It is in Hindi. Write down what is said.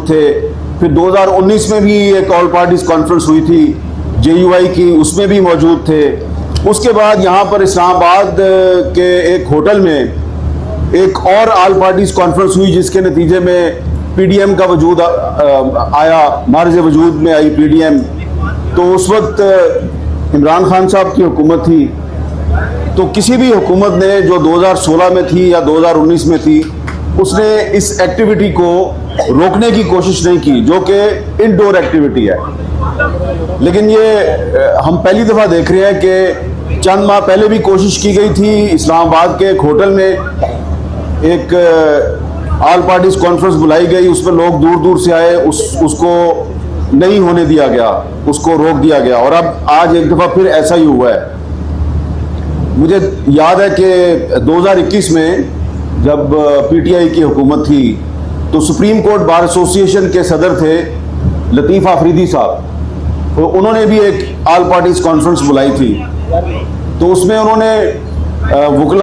थे। फिर 2019 में भी एक ऑल पार्टीज कॉन्फ्रेंस हुई थी JUI की, उसमें भी मौजूद थे। उसके बाद यहाँ पर इस्लामाबाद के एक होटल में एक और ऑल पार्टीज कॉन्फ्रेंस हुई, जिसके नतीजे में PDM का वजूद आया, मार्ज वजूद में आई PDM। तो उस वक्त इमरान खान साहब की हुकूमत थी। तो किसी भी हुकूमत ने जो 2016 में थी या 2019 में थी, उसने इस एक्टिविटी को रोकने की कोशिश नहीं की, जो कि इनडोर एक्टिविटी है। लेकिन ये हम पहली दफ़ा देख रहे हैं कि चंद माह पहले भी कोशिश की गई थी, इस्लामाबाद के एक होटल में एक ऑल पार्टीज कॉन्फ्रेंस बुलाई गई, उसमें लोग दूर दूर से आए, उसको नहीं होने दिया गया, उसको रोक दिया गया। और अब आज एक दफ़ा फिर ऐसा ही हुआ है। मुझे याद है कि 2021 में जब PTI की हुकूमत थी, तो सुप्रीम कोर्ट बार एसोसिएशन के सदर थे लतीफ़ आफरीदी साहब, तो उन्होंने भी एक ऑल पार्टीज कॉन्फ्रेंस बुलाई थी। तो उसमें उन्होंने वकला